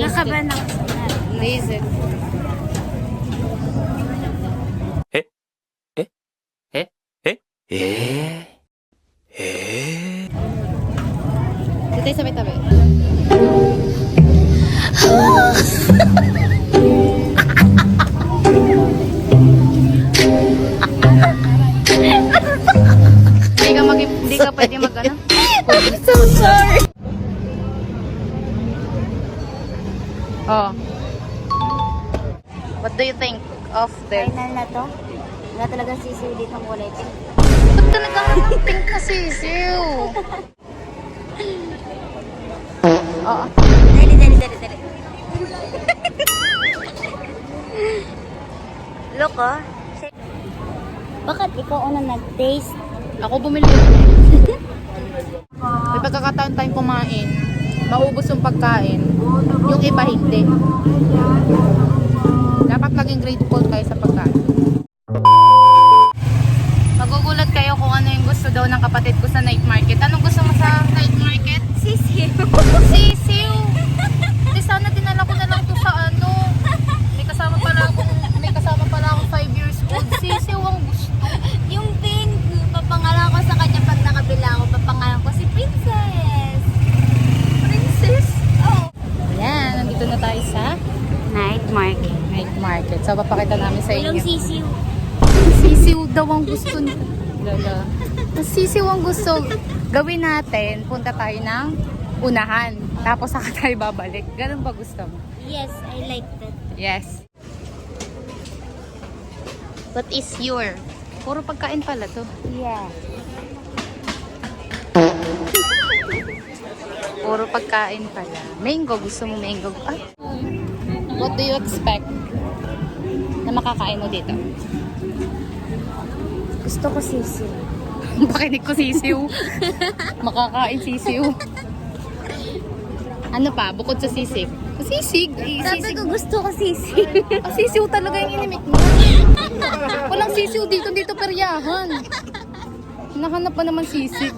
Nakaban ako sa Taste it. Eh? Eh? Eh? Eh? Eh? Eh? Dito tayo sa may tabi. Hindi ka pwede mag-ano? I'm so sorry. Oh. What do you think of this? Final na to. Wala talagang sisiw dito ang kulay pink. Ba't ka nagkakaroon pink na sisiw? Oo. Dali. Look, oh. Bakit ikaw una nag-taste? Ako bumili. May pagkakataon tayong kumain. Maubos yung pagkain. Yung iba hindi. Dapat laging grateful kayo sa pagkain. Magugulat kayo kung ano yung gusto daw ng kapatid ko sa night market. Anong gusto mo sa night market? Sisiw. Sisiw! Di sana dinala ko na lang to sa ano. May kasama pala akong 5 years old. Sisiw ang gusto. Yung pink, papangalan ko sa kanya pag nakabila ako, papangalan ko si Princess. Princess? Oh. Ayan, nandito na tayo sa Night market. night market. So, papakita namin sa inyo. Walang sisiw. Sisiw daw ang gusto niya. Lala. Sisiw ang gusto. Gawin natin, punta tayo ng unahan. Tapos saka tayo babalik. Ganun ba gusto mo? Yes, I like that. Yes. What is your? Puro pagkain pala to. Yeah. Puro pagkain pala. Mango. Gusto mo mango? Ah. What do you expect na makakain mo dito? Gusto ko sisiw. Pakinig ko sisiw. Makakain sisiw. Ano pa? Bukod sa sisig? Sisig? Sabi ko gusto ko sisiw. Sisiw talaga yung inimik mo. Walang sisiw dito. Dito peryahan. Hinahanap pa naman sisig.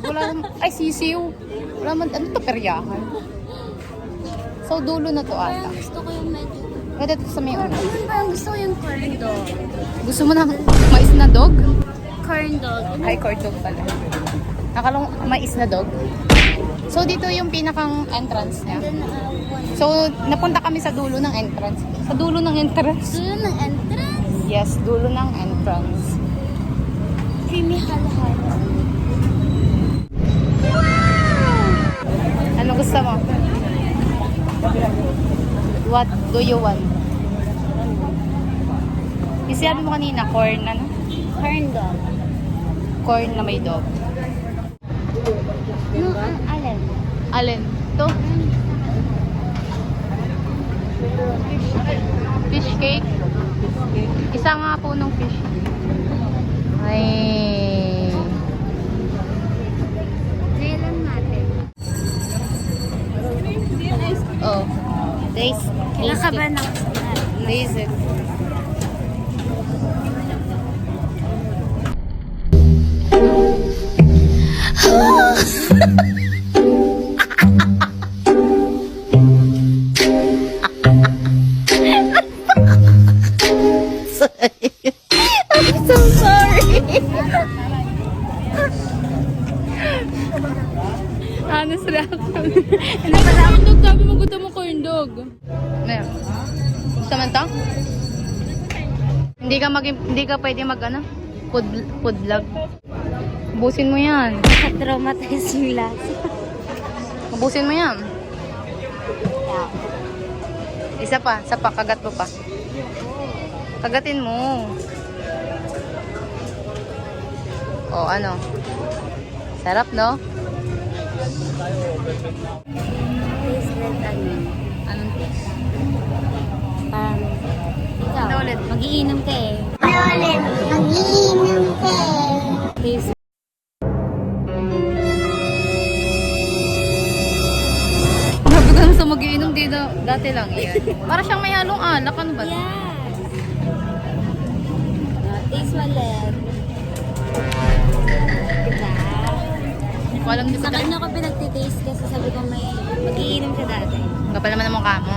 Ay, sisiw. Wala man. Ano to peryahan? So, dulo na to ata. Parang gusto ko yung medyo. Pwede ito sa may una. Ayun, parang gusto ko yung corn dog. Gusto mo ng mais na dog? Corn dog. Ay, corn dog pala. Nakalong mais na dog. So, dito yung pinakang entrance niya. Then, So, napunta kami sa dulo ng entrance. Sa dulo ng entrance? gusto yun ng entrance. Yes, dulo ng entrance. Creamy halahal. Ano gusto mo? What do you want? Yung sinabi mo kanina, corn, ano? Corn dog. Corn na may dog. No, alin? Alin? To? Fish cake? Isa nga po nung fish. Ay. Try lang natin. Oh. Taste. Kinakaban ako sa Taste it. I'm so sorry. Honest reaction. Ano pala? Corn dog, sabi mo gusto mo corn dog. Ano? Gusto man to? Hindi ka pwede mag ano? Food vlog. Ubusin mo yan. Nakatraumatize yung lasa. Ubusin mo yan. Isa pa, kagat mo pa. Kagatin mo. O ano? Sarap, no? Taste like ano. Anong taste? Parang, ikaw, Ano ulit? mag-iinom ka eh. Ano ulit? Mag-iinom ka eh. Taste. Sabi ko na sa mag-iinom dito. Dati lang yan. Para siyang may halong alak. Ano ba? Yes. Taste ulit. Diba? Hindi ko alam dito. Sa kanya ko pinagtitaste kasi sabi ko may mag-iinom ka dati. Ang kapal naman ang mukha mo.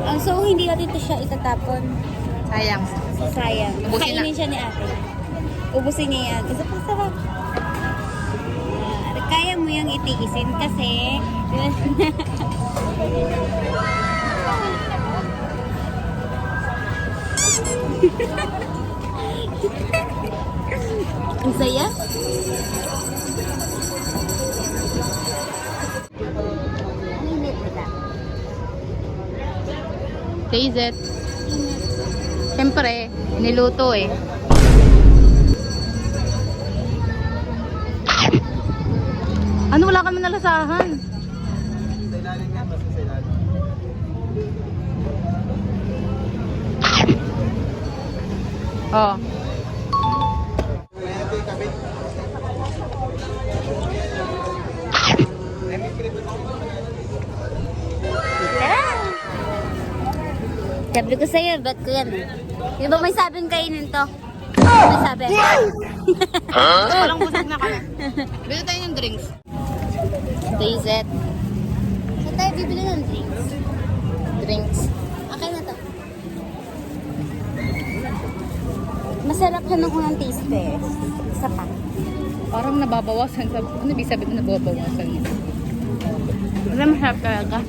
Oo. So, hindi natin ito siya itatapon. Sayang. Sayang. Ubusin na. Kainin siya ni ate. Ubusin niya yan. Kasi pasarap. Kaya mo yung itiisin kasi ang saya. Ang init nila. Taste it. Siyempre, niluto eh. Ano, wala kami nalasahan. Oh. Sabi ko sa'yo, ba't ko yan? Di ba may sabing kainin to? May sabi. Walang busog na kami. Bili tayo ng drinks. Taste it. Saan tayo bibili ng drinks? Drinks. Akin na to. Masarap siya ng unang taste ko eh. Isa pa. Parang nababawasan. Ano ibig sabihin mo nababawasan? Wala masarap talaga.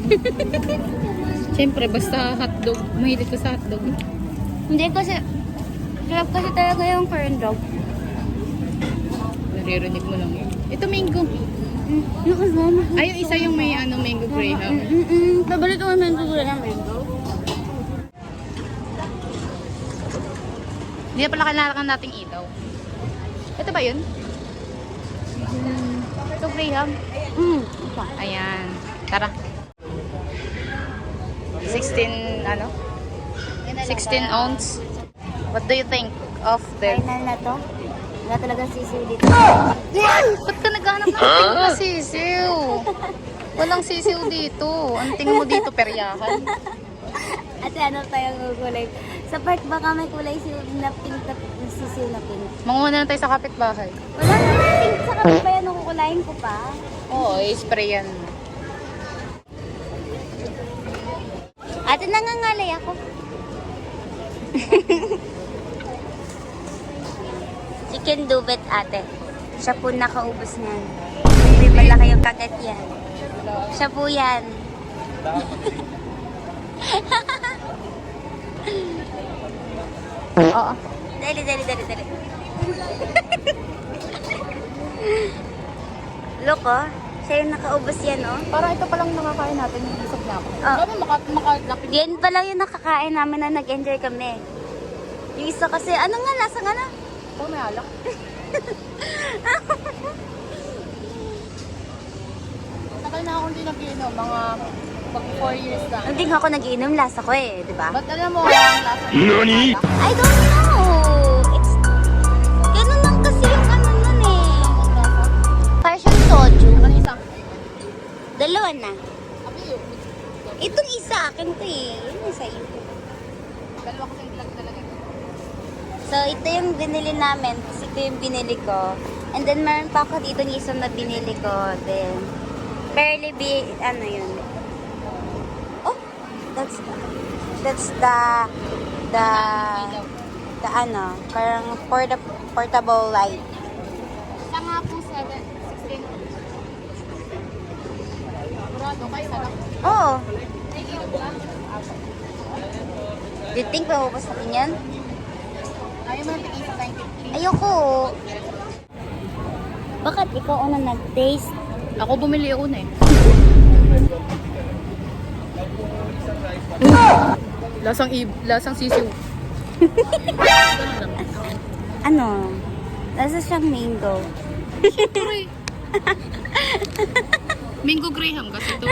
Siyempre, basta hotdog. Mahilig ko sa hotdog. Hindi kasi, sarap kasi talaga yung corn dog. Naririnig mo lang yun. Ito mango. Yung kasama. Ay, yung isa yung may mango graham. Paborito ko yung mango graham. Hindi na pala kailangan nating ilaw. Ito ba yun? Ito graham. Ayan. Tara. 16 16 ounce. What do you think of the... Final na to. Wala talaga sisiw dito. Ba't ka naghahanap ng sisiw? Walang sisiw dito. Ang tingin mo dito, peryahan. Ate, ano tayong kulay? Sa park baka may kulay na pink na sisiw na pink. Manguha na lang tayo sa kapitbahay. Wala na pink sa kapit pa yan. Nung kukulayin ko pa. Oo, i-spray yan. Ate, nangangalay ako. Chicken dubet, ate. Siya po nakaubos niyan. Hindi malaki yung kagat yan. Siya po yan. Oo. Dali. Look, oh. Siya yung nakaubos yan, oh. Parang ito palang nakakain natin yung isap na ako. Ah. Sabi makalapit. Yan pa lang yung nakakain namin na nag-enjoy kami. Yung isa kasi, ano nga, lasa nga na. Ito may alak. Tagal na ako hindi nag-inom. Mga pag 4 years na. Hindi nga ako nagiinom, lasa ko eh, di ba? Ba't alam mo ang lasa ng Nani? alak? I don't know. It's... Ganun lang kasi yung ano nun eh. Partial soju. Ano isa? Dalawa na. Abi yun. Itong isa, akin to eh. Yun yung sa'yo. Dalawa kasi yung vlog talaga. So, ito yung binili namin. Kasi ito yung binili ko. And then, meron pa ako dito ng isang na binili ko. Then, barely ano yun. Oh, that's the ano, parang portable light. Isa nga po 16. Sigurado kayo sa lang. Oo. Do you think maubos natin yan? Ayaw mo natin isa tayong 50. Ayoko. Bakit ikaw una nag-taste? Ako bumili una eh. Lasang sisiw. Ano? Nasa siyang mango. Mango graham kasi ito.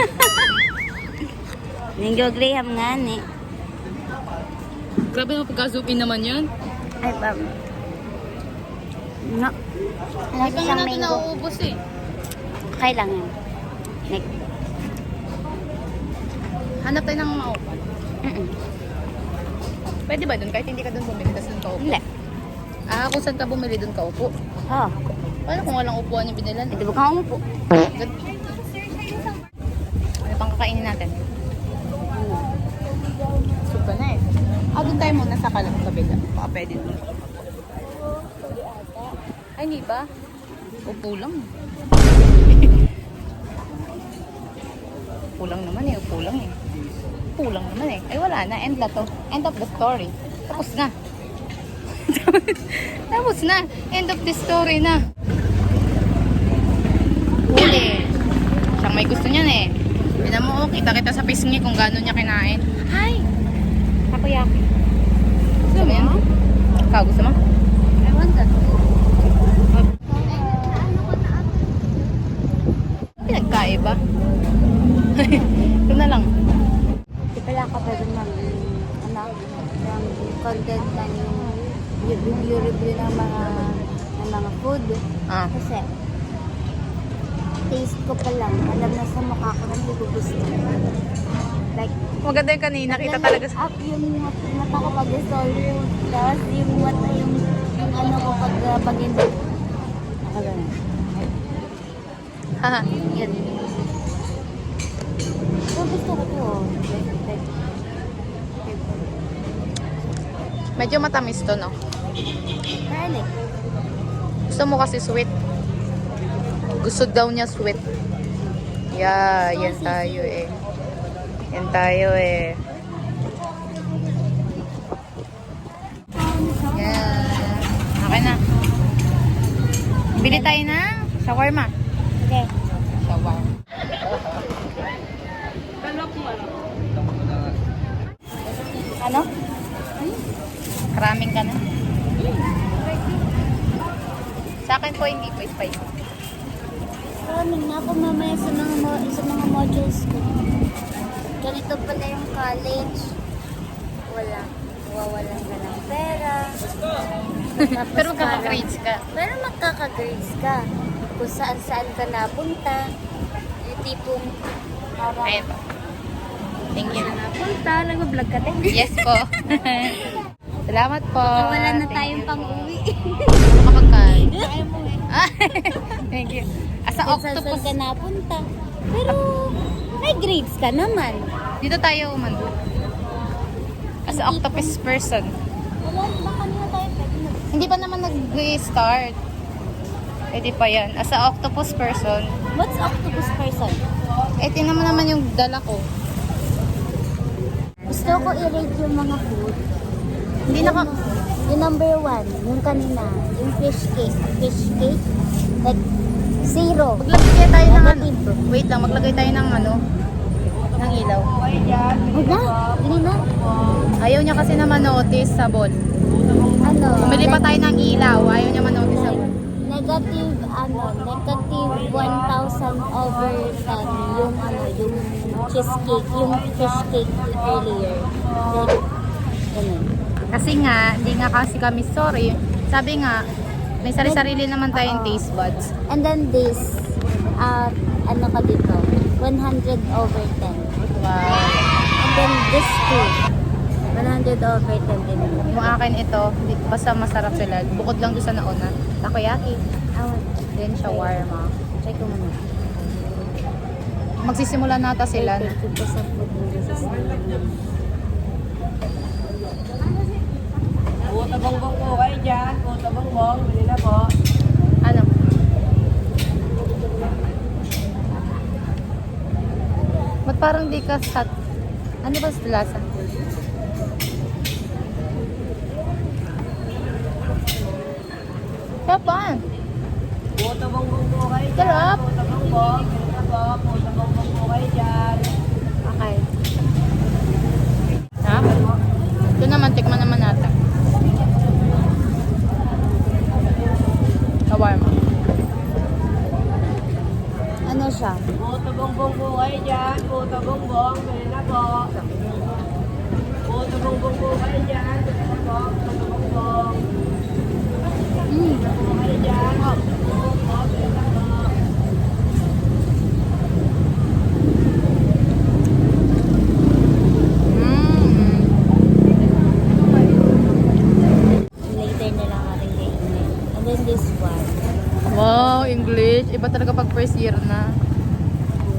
Mango graham nga ni. Grabe na pagka-zoom in naman yan. Ay, no. Hindi Nasa pa nga siyang natin mango. nauubos eh. Okay lang yan. Next. Hanap tayo ng maupan. Pwede ba dun? Kahit hindi ka dun bumili, tapos dun ka upo? Hindi. Ah, kung saan ka bumili, dun ka upo. Oh. Paano kung walang upuan yung binilan? Ito ba kang umupo? Gan- kakainin natin? Suka na eh. Doon tayo muna sa kabila. Baka pwede doon. Ay, hindi ba? Upo lang. Upo lang naman eh. Upo lang eh. Upo lang naman eh. Ay, wala na. End na to. End of the story. Tapos na. Tapos na. End of the story na. Huli. Siyang may gusto niyan eh. Tignan mo, oh, kita-kita sa pisngi kung gano'n niya kinain. Hi! Takoyaki. Gusto mo yan? Ikaw, gusto mo? I want that. Pinagkaiba. Ito na lang. Di pala ka pwede yung content na yung review ng mga food. Ah. Kasi, taste ko pa lang. Alam na sa mukha ko na hindi ko gusto. Like, Maganda yung kanina. Kita talaga sa... up yung mata ko pag story. Tapos yung mata, yung ano ko pag hindi. Ako ganun. Haha. Yun. So, gusto ko to. Like, Medyo matamis to, no? garlic. Gusto mo kasi sweet. Gusto daw niya sweet. Yeah, yan tayo eh. Yan tayo eh. Yan. Okay na. Bili tayo na shawarma. Okay. Shawarma. Ano? Karaming ka na. Sa akin po hindi po spicy. Maraming na ako mamaya sa mga modules ko. Ganito pala yung college. Wala. Wawalan ka ng pera. Tapos Pero parang- kaka-grades ka. Pero magkaka-grades ka. Kung saan-saan ka napunta. Yung tipong parang Ayun po. Thank you. napunta. Nag-vlog ka din. Yes po. Salamat po. Wala na Thank tayong you. pang-uwi. Makapagkain. Kaya mo eh. Thank you. Asa Kung saan octopus. ka napunta. Pero may grades ka naman. Dito tayo umando. As a octopus person. Wala, baka nila tayo pwede na. Hindi pa naman nag-start. Pwede pa yan. As a octopus person. What's octopus person? Tingnan mo naman yung dala ko. Gusto ko i-rate yung mga food. Hindi naka... Yung number 1, yung kanina, yung fish cake. Fish cake, like, 0. Maglagay kaya tayo ng ano. Negative. Wait lang, maglagay tayo ng ano. Ng ilaw. Huwag na, hindi na. Ayaw niya kasi na manotice sa ball. Ano? Bumili pa like, tayo ng ilaw. Ayaw niya manotice sa ball. negative 1,000 over 10 yung yung cheesecake, yung fish cake earlier. Like, ganun. Kasi nga, hindi nga kasi kami sorry. Sabi nga, may sarili naman tayong taste buds. And then this, ano ka dito? 100 over 10. Wow. And then this too. 100 over 10 din. Yung akin ito, basta masarap sila. Bukod lang doon sa nauna. Takoyaki. Then shawarma. Try ko muna. Magsisimula nata sila. 50% food in this is Puta bongbong po kayo dyan. Puta bongbong. Bili na po. Ano? Ba't parang di ka sat? Ano ba sa lasa? Kapan? Puta bongbong po kayo dyan. Sarap. Puta bongbong. Bili na po. Puta bongbong po kayo dyan. Okay. Ha? Ito naman, tikman naman natin. Shawarma. ano siya? Puta bongbong po kayo dyan. Puta bongbong. Bili na po. Puta bongbong po kayo dyan. Bili na po. Puta bongbong. Po kayo dyan. Bili na po. Later na lang ating kainin. And then this one. Wow, English. Iba talaga pag first year na.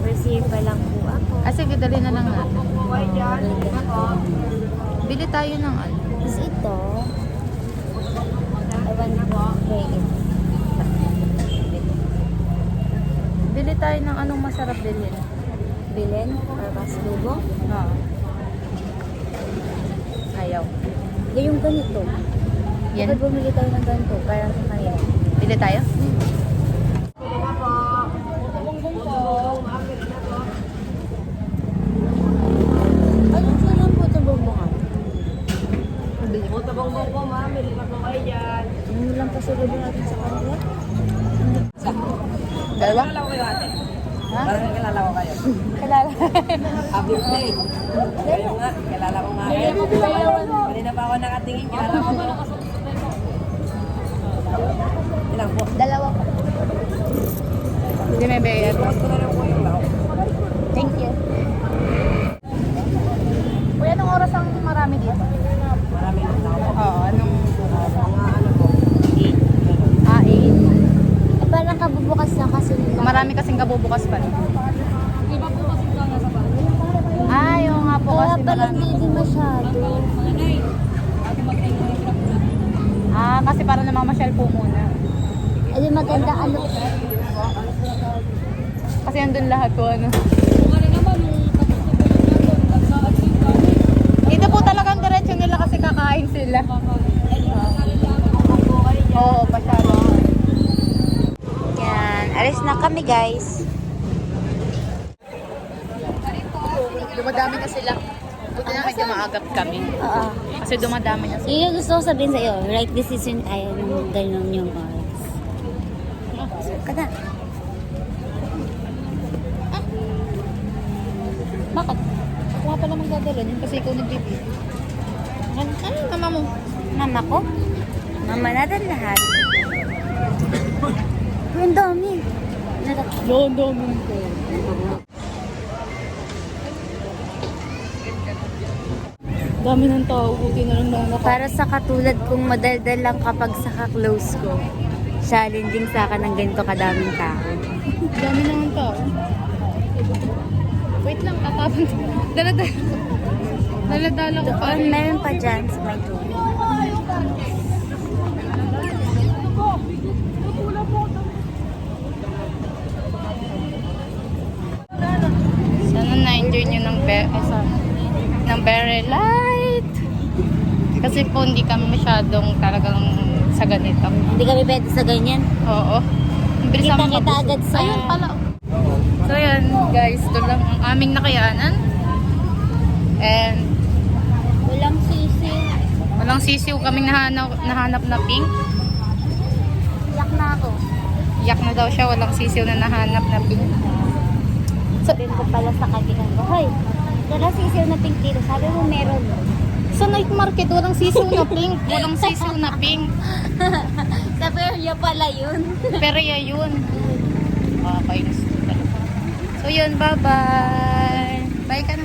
First year pa lang po ako. Kasi Sige, dali na lang natin. Po kayo dyan. Ako. Bili tayo ng ano. Is ito? I want to break it. Bili tayo ng anong masarap bilhin. Bilhin or paslubo? Oo. Ayaw. Yung ganito. Yan. Dapat bumili tayo ng ganito para sa kanila. Bili tayo? Bili na po. Bongbong po. Ma'am, bili na po. Anong silang po ito bumbungan? Puto bongbong po, ma'am. Bili na po kayo dyan. Ano lang paslubo natin sa kanila? Dalawa? Kilala ko kayo ate. Ha? Parang kilala ko kayo. Kilala. Happy birthday. Kayo nga, kilala ko nga kayo. Kanina pa ako nakatingin, kilala ko po. Ilang po? Dalawa po. Hindi may bayad. Post ko na lang po yung lao. Thank you. Kuya, anong oras ang marami dito? Marami ng tao po. Oo, anong... Mga ano po. 8. Parang kabubukas na kasi nila. Marami kasing kabubukas pa. Ah, yung nga po Kaya kasi pala marami. hindi din masyado. Ah, kasi para namamasyal po muna. Eh di maganda ano. Kasi andun lahat po ano. Dito po talagang diretso nila kasi kakain sila. Oo, pasyado. Yan, alis na kami guys. Dumadami na sila. Buti na medyo maagap kami. Oo. Kasi dumadami na sila. Yun yung gusto ko sabihin sa'yo, right decision tayo ng ganun yung oras. Kada. Bakit? Ako nga pala magdadala yun kasi ikaw nagbibili. Ano mama mo? Mama ko? Mama natin lahat. Uy, ang dami. Londo mo ko. Dami ng tao, buti na lang naka. Para sa katulad kong madaldal lang kapag sa ka-close ko, challenging sa akin ng ganito kadaming tao. Dami naman tao. Wait lang, tatapon. Daladala. Daladala ko pa. Doon, meron pa dyan sa may tubig. Sana na-enjoy nyo ng very light. Kasi po hindi kami masyadong talagang sa ganito. Hindi kami pwede sa ganyan. Oo. Ang bilis namin Kita-kita mabusog. agad sa... Ayun pala. So yan guys, ito lang ang aming nakayanan. And Walang sisi. walang sisiw kaming nahanap na pink. Yak na ako. Yak na daw siya, walang sisiw na nahanap na pink. Sabihin ko pala sa kaibigan ko, hoy, wala sisiw na pink dito. Sabi mo meron. Sa night market, walang sisiw na pink. Walang sisiw na pink. Sa Perya pala yun. Pero yun. Kakainis talaga. So yun, bye-bye. Bye ka na.